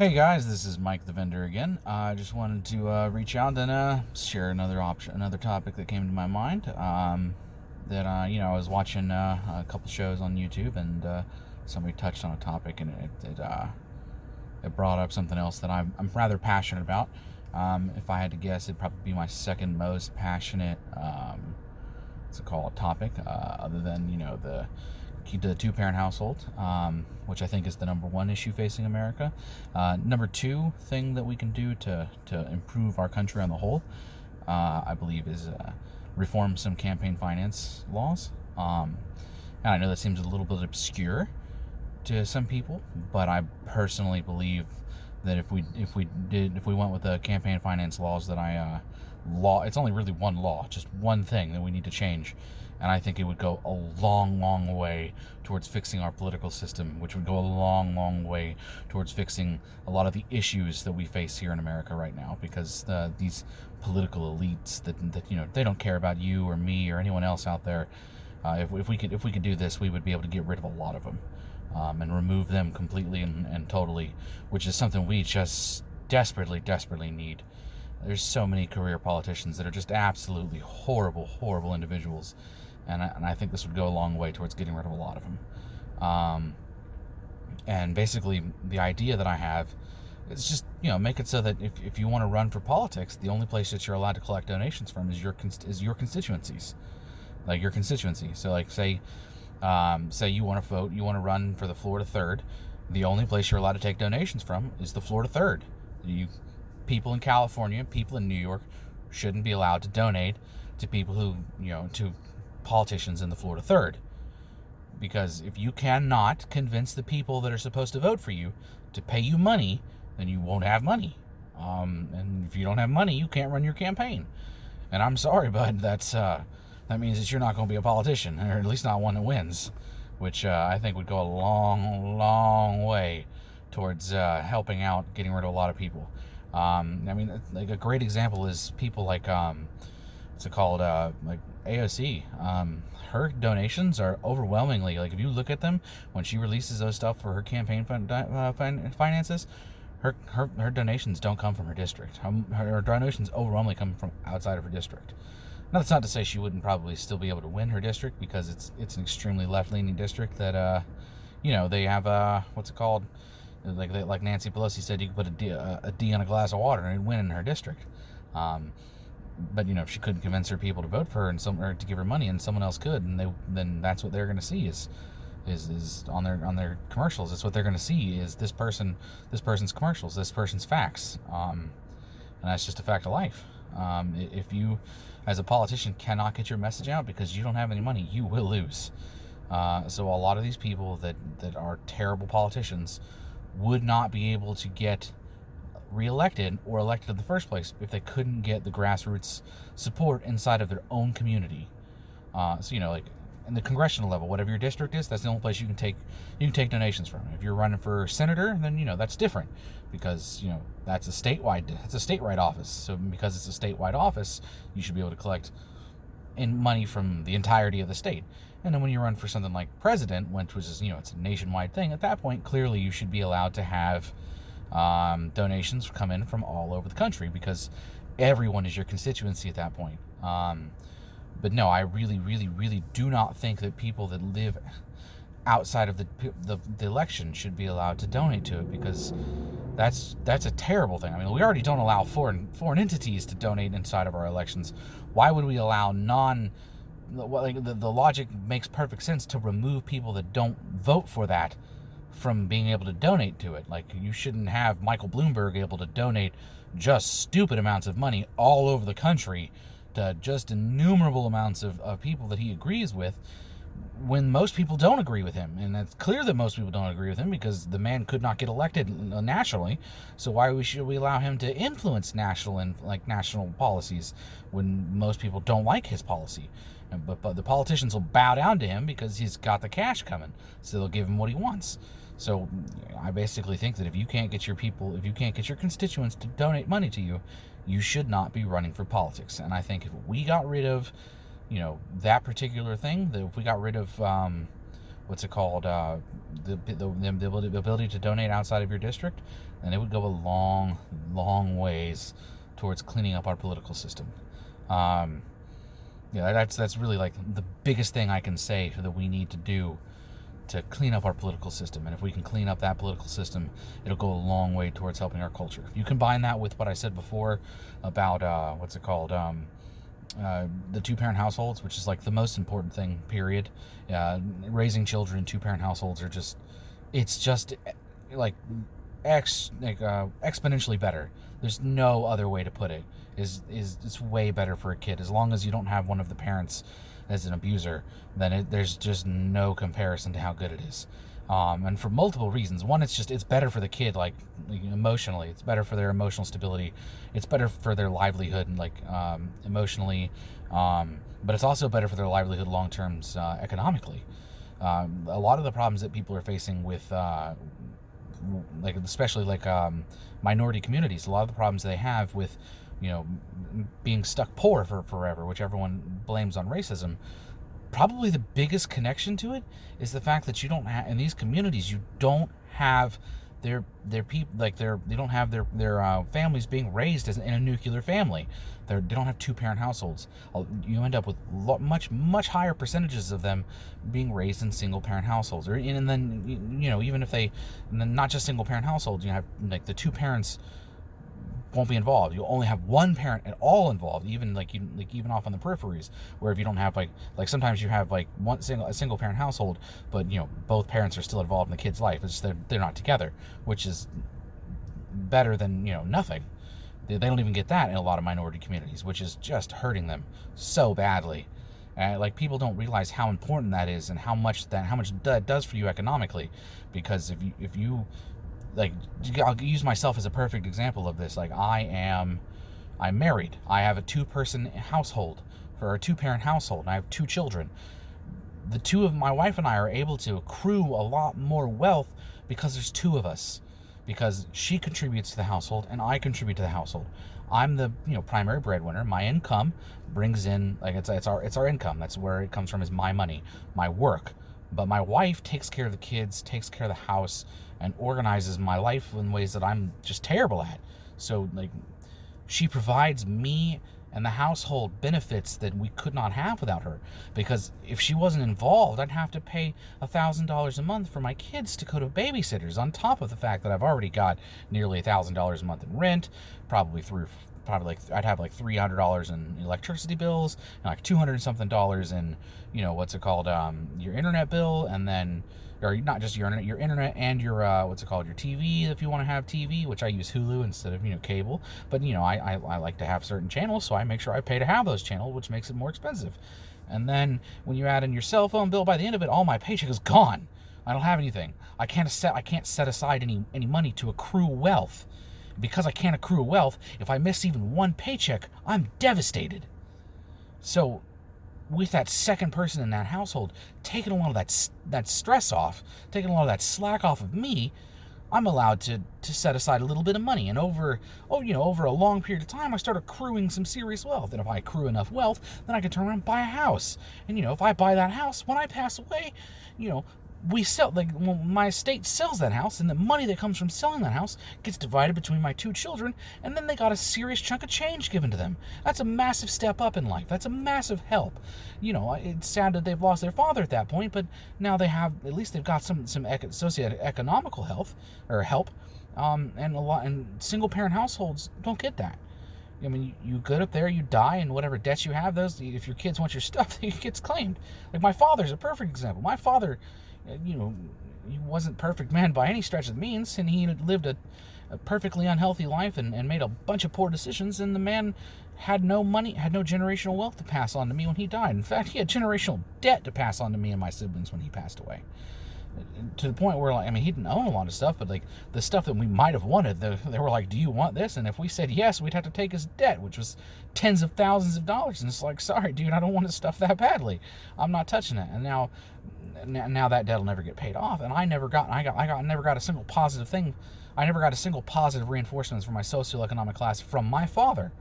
Hey guys, this is Mike the Vendor again. I just wanted to reach out and share another topic that came to my mind. I was watching a couple shows on YouTube, and somebody touched on a topic, and it brought up something else that I'm rather passionate about. If I had to guess, it'd probably be my second most passionate what's it called topic, other than the key to the two-parent household, which I think is the number one issue facing America. Number two thing that we can do to improve our country on the whole, I believe, is reform some campaign finance laws. And I know that seems a little bit obscure to some people, but I personally believe that if we went with the campaign finance laws that it's only really one law, just one thing that we need to change. And I think it would go a long, long way towards fixing our political system, which would go a long, long way towards fixing a lot of the issues that we face here in America right now. Because these political elites that they don't care about you or me or anyone else out there. If we could do this, we would be able to get rid of a lot of them, and remove them completely and totally, which is something we just desperately, desperately need. There's so many career politicians that are just absolutely horrible, horrible individuals. And I think this would go a long way towards getting rid of a lot of them. And basically, the idea that I have is just, make it so that if you want to run for politics, the only place that you're allowed to collect donations from is your constituencies, like your constituency. So, like, say you want to vote, you want to run for the Florida 3rd, the only place you're allowed to take donations from is the Florida 3rd. People in California, people in New York shouldn't be allowed to donate to people who, to politicians in the Florida 3rd. Because if you cannot convince the people that are supposed to vote for you to pay you money, then you won't have money. And if you don't have money, you can't run your campaign. And I'm sorry, bud, that means that you're not going to be a politician, or at least not one that wins, which I think would go a long, long way towards helping out getting rid of a lot of people. Like a great example is people like what's it called, like AOC. Her donations are overwhelmingly, like, if you look at them when she releases those stuff for her campaign finances, her donations don't come from her district. Her donations overwhelmingly come from outside of her district. Now, that's not to say she wouldn't probably still be able to win her district, because it's an extremely left-leaning district that they have what's it called, like Nancy Pelosi said, you could put a D on a glass of water and it'd win in her district. But if she couldn't convince her people to vote for her or to give her money, and someone else could, and then that's what they're going to see is on their commercials. It's what they're going to see is this person's commercials, this person's facts, and that's just a fact of life. If you, as a politician, cannot get your message out because you don't have any money, you will lose. So a lot of these people that are terrible politicians would not be able to get reelected or elected in the first place if they couldn't get the grassroots support inside of their own community. Like in the congressional level, whatever your district is, that's the only place you can take donations from. If you're running for senator, then that's different, because that's a statewide office. So because it's a statewide office, you should be able to collect in money from the entirety of the state. And then when you run for something like president, which is it's a nationwide thing, at that point clearly you should be allowed to have donations come in from all over the country, because everyone is your constituency at that point. But no, I really, really, really do not think that people that live outside of the election should be allowed to donate to it, because that's a terrible thing. I mean, we already don't allow foreign entities to donate inside of our elections. Why would we allow the logic makes perfect sense to remove people that don't vote for that from being able to donate to it. Like, you shouldn't have Michael Bloomberg able to donate just stupid amounts of money all over the country to just innumerable amounts of people that he agrees with, when most people don't agree with him. And it's clear that most people don't agree with him, because the man could not get elected nationally. So why should we allow him to influence national policies when most people don't like his policy? But the politicians will bow down to him because he's got the cash coming, so they'll give him what he wants. So I basically think that if you can't get your constituents to donate money to you, you should not be running for politics. And I think if we got rid of, that particular thing, that if we got rid of what's it called, the ability to donate outside of your district, then it would go a long, long ways towards cleaning up our political system. That's really like the biggest thing I can say that we need to do to clean up our political system. And if we can clean up that political system, it'll go a long way towards helping our culture. You combine that with what I said before about the two-parent households, which is like the most important thing, period. Raising children in two-parent households it's just like exponentially better. There's no other way to put it. It's way better for a kid as long as you don't have one of the parents as an abuser. Then there's just no comparison to how good it is. And for multiple reasons. One, it's better for the kid, like emotionally. It's better for their emotional stability. It's better for their livelihood, like emotionally. But it's also better for their livelihood long term, economically. A lot of the problems that people are facing with, especially minority communities, a lot of the problems they have with, being stuck poor for forever, which everyone blames on racism. Probably the biggest connection to it is the fact that you don't have, in these communities, you don't have their people, they don't have their families being raised in a nuclear family. They don't have two-parent households. You end up with much higher percentages of them being raised in single-parent households, and then even if not just single-parent households, you have like the two parents won't be involved. You'll only have one parent at all involved, even even off on the peripheries, where if you don't have like sometimes you have like a single parent household, but both parents are still involved in the kid's life. It's just they're not together, which is better than nothing. They don't even get that in a lot of minority communities, which is just hurting them so badly. People don't realize how important that is and how much that does for you economically, because if you I'll use myself as a perfect example of this. I'm married. I have a two-person household, for a two-parent household, and I have two children. My wife and I are able to accrue a lot more wealth because there's two of us, because she contributes to the household and I contribute to the household. I'm the primary breadwinner. My income brings in it's our income. That's where it comes from, is my money, my work. But my wife takes care of the kids, takes care of the house, and organizes my life in ways that I'm just terrible at. So she provides me and the household benefits that we could not have without her. Because if she wasn't involved, I'd have to pay $1,000 a month for my kids to go to babysitters, on top of the fact that I've already got nearly $1,000 a month in rent, I'd have like $300 in electricity bills, and like $200 and something in your internet bill, and then, or not just your internet and your your TV, if you want to have TV, which I use Hulu instead of cable. But I like to have certain channels, so I make sure I pay to have those channels, which makes it more expensive. And then when you add in your cell phone bill, by the end of it, all my paycheck is gone. I don't have anything. I can't set aside any money to accrue wealth. Because I can't accrue wealth, if I miss even one paycheck, I'm devastated. So with that second person in that household taking a lot of that stress off, taking a lot of that slack off of me, I'm allowed to set aside a little bit of money. And over a long period of time, I start accruing some serious wealth. And if I accrue enough wealth, then I can turn around and buy a house. And if I buy that house, when I pass away, we sell, my estate sells that house, and the money that comes from selling that house gets divided between my two children, and then they got a serious chunk of change given to them. That's a massive step up in life. That's a massive help. It's sad that they've lost their father at that point, but now at least they've got some associated economical help. And single parent households don't get that. You go up there, you die, and whatever debts you have, if your kids want your stuff, it gets claimed. Like, my father's a perfect example. My father, he wasn't perfect man by any stretch of the means, and he lived a perfectly unhealthy life and made a bunch of poor decisions, and the man had no money, had no generational wealth to pass on to me when he died. In fact, he had generational debt to pass on to me and my siblings when he passed away. To the point where, he didn't own a lot of stuff, but the stuff that we might have wanted, they were like, do you want this? And if we said yes, we'd have to take his debt, which was tens of thousands of dollars. And it's like, sorry, dude, I don't want his stuff that badly. I'm not touching it. And now that debt will never get paid off. And I never got a single positive thing. I never got a single positive reinforcement for my socioeconomic class from my father.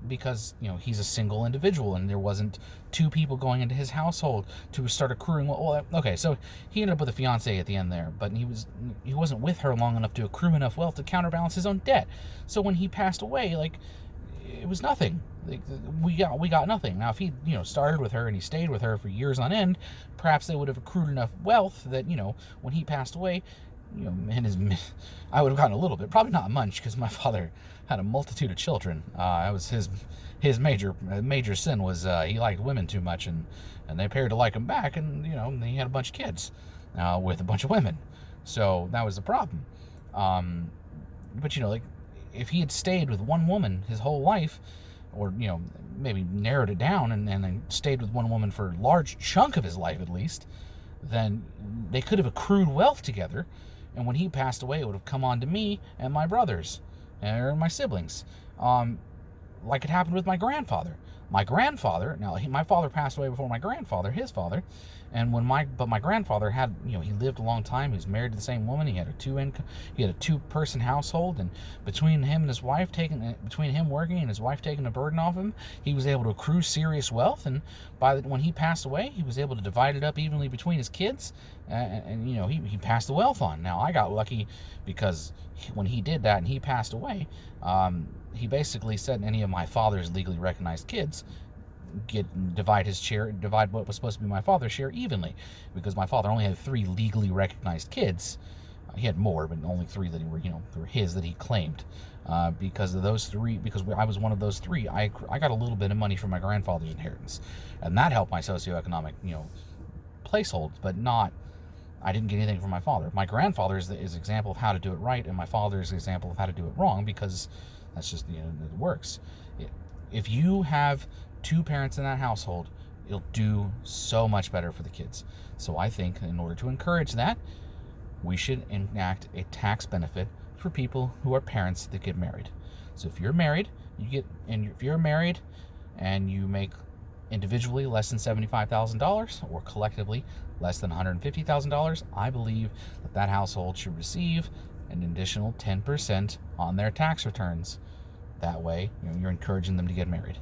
because he's a single individual and there wasn't two people going into his household to start accruing. Well, okay, so he ended up with a fiance at the end there, but he wasn't with her long enough to accrue enough wealth to counterbalance his own debt. So when he passed away, like, it was nothing. Like, we got nothing. Now, if he started with her and he stayed with her for years on end, perhaps they would have accrued enough wealth that when he passed away, I would have gotten a little bit, probably not much, because my father had a multitude of children. That was his major sin was he liked women too much, and they appeared to like him back, and he had a bunch of kids with a bunch of women, so that was the problem. But like, if he had stayed with one woman his whole life, or maybe narrowed it down and then stayed with one woman for a large chunk of his life at least, then they could have accrued wealth together. And when he passed away, it would have come on to me and my brothers or my siblings, like it happened with my grandfather. My father passed away before my grandfather, his father, and but my grandfather had, he lived a long time. He was married to the same woman. He had a two-person household, and between him working and his wife taking the burden off him, he was able to accrue serious wealth. And when he passed away, he was able to divide it up evenly between his kids, and he passed the wealth on. Now, I got lucky because when he did that and he passed away, he basically said any of my father's legally recognized kids divide what was supposed to be my father's share evenly, because my father only had 3 legally recognized kids. He had more, but only 3 that were his, that he claimed. Because of those 3, because I was one of those 3, I got a little bit of money from my grandfather's inheritance, and that helped my socioeconomic placeholds, but not. I didn't get anything from my father. My grandfather is an example of how to do it right, and my father is an example of how to do it wrong, because that's just it works. If you have 2 parents in that household, it'll do so much better for the kids. So I think in order to encourage that, we should enact a tax benefit for people who are parents that get married. So if you're married, if you're married and you make individually less than $75,000 or collectively less than $150,000, I believe that household should receive an additional 10% on their tax returns. That way, you're encouraging them to get married.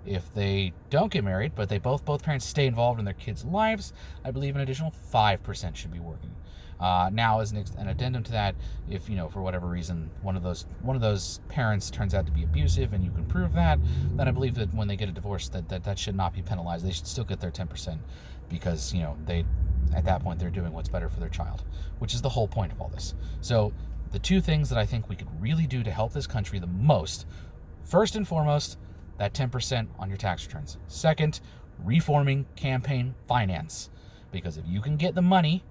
If they don't get married, but they both parents stay involved in their kids' lives, I believe an additional 5% should be working. Now, as an addendum to that, if for whatever reason one of those parents turns out to be abusive and you can prove that, then I believe that when they get a divorce, that should not be penalized. They should still get their 10%, because they, at that point, they're doing what's better for their child, which is the whole point of all this. So the 2 things that I think we could really do to help this country the most: first and foremost, that 10% on your tax returns. Second, reforming campaign finance, because if you can get the money,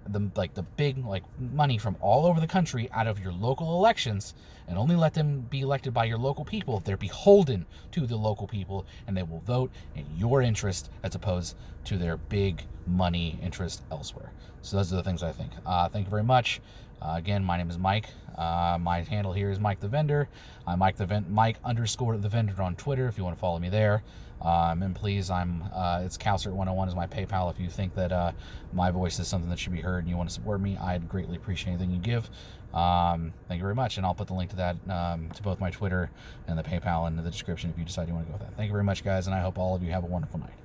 the big money from all over the country out of your local elections, and only let them be elected by your local people, they're beholden to the local people, and they will vote in your interest as opposed to their big money interest elsewhere. So those are the things I think. Thank you very much. Again, my name is Mike. My handle here is Mike the Vendor. I'm Mike _the Vendor on Twitter if you want to follow me there. And please, it's Cowcert101 is my PayPal. If you think that my voice is something that should be heard and you want to support me, I'd greatly appreciate anything you give. Thank you very much, and I'll put the link to that to both my Twitter and the PayPal in the description if you decide you want to go with that. Thank you very much, guys, and I hope all of you have a wonderful night.